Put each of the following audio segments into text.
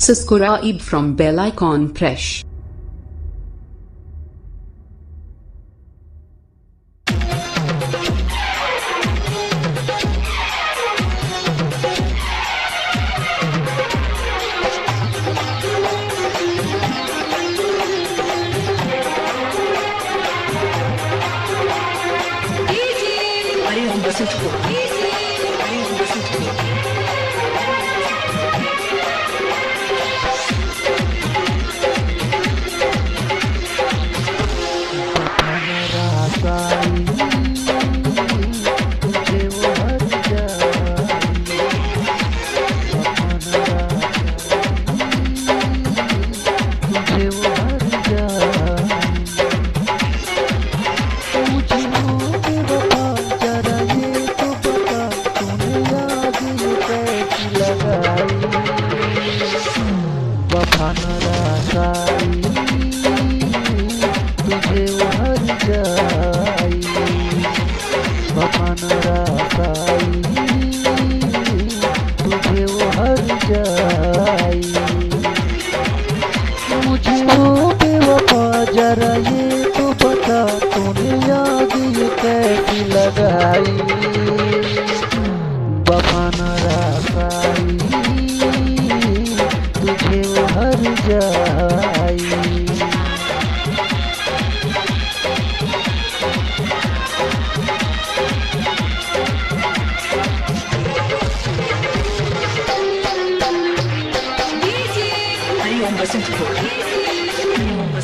Subscribe from bell icon press. मुझे वो बेवफा जरा ये तो बता तूने याद ये कैसी लगाई। वफा न रासाई तुझे वो हर जाई।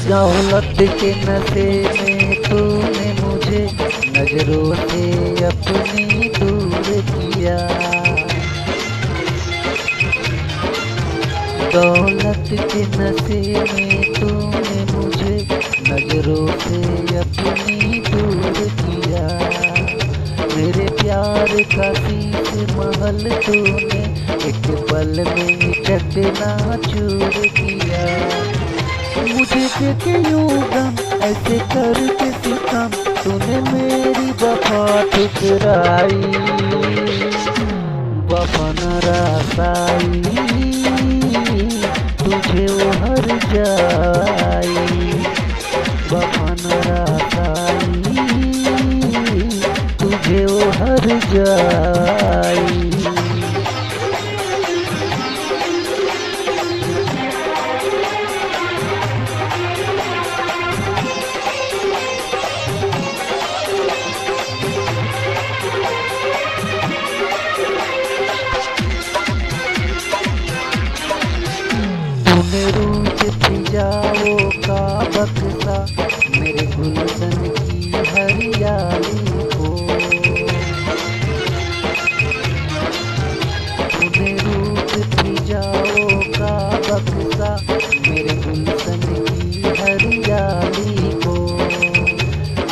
दौलत के नशे में तूने मुझे नजरों से अपनी दूर किया। दौलत के नशे में तूने मुझे नजरों से अपनी दूर किया। मेरे प्यार का शीश महल तूने एक पल में चकना चूर किया। मुझे देखे यूं गम ऐसे करके सितम तूने मेरी वफा ठुकराई। वफा न रासाई तुझे वो हर जाई। वफा न रासाई तुझे वो हर जाई। तूने रूठ थी जाओ का बक्सा मेरे गुलशन की हरियाली को। तूने रूठ थी जाओ का बक्सा मेरे गुलशन की हरियाली को।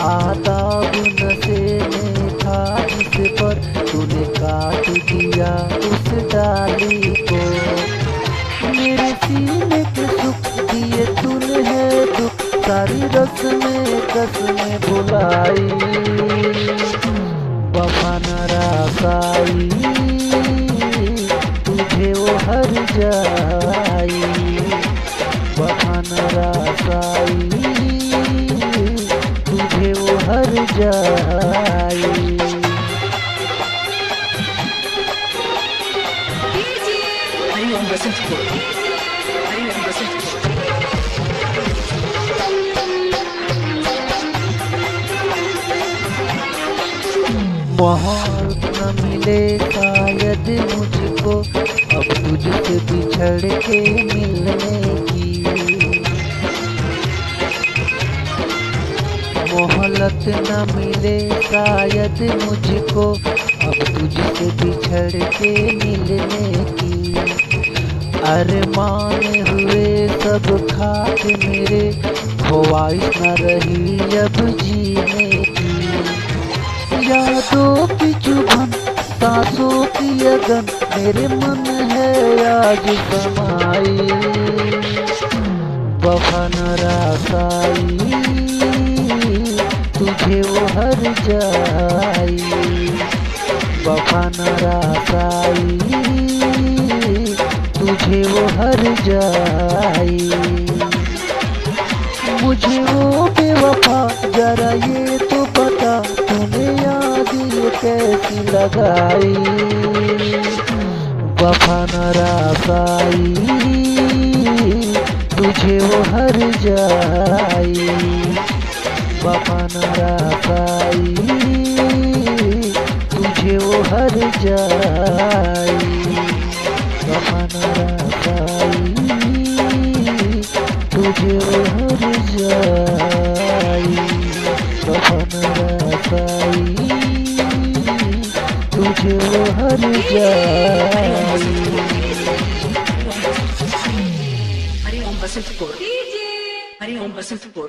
आदाब नशे में था जिस पर तूने काट दिया उस डाली को। मेरे सीने के सुख दिए तूने है दुख सारी रस्में कसमें भुलाई। वफा न रासाई तुझे वो हर जाई। वफा न रासाई तुझे वो हर जाई। मोहब्बत न मिले शायद मुझको अब तुझसे बिछड़ के मिलने की। मोहलत न मिले शायद मुझको अब तुझसे बिछड़ के मिलने की। अरमान हुए सब खाक मेरे ख्वाहिश न रही अब जीने की। यादों की चुभन सांसों की अगन मेरे मन है आज समाई। वफा न रासाई तुझे वो हर जाई। वफा न रासाई तुझे वो हर जाई। मुझे वो बेवफा जरा ये तो बता, तूने याद ये कैसी लगाई। वफा न रासाई तुझे वो हर जाई। वफा न रासाई तुझे वो हर जाई। वफा न रासाई तुझे वो हर जाई। वफा न रासाई तुझे वो हर जाई। हरि ओम बसंतपुर, हरि ओम बसंतपुर।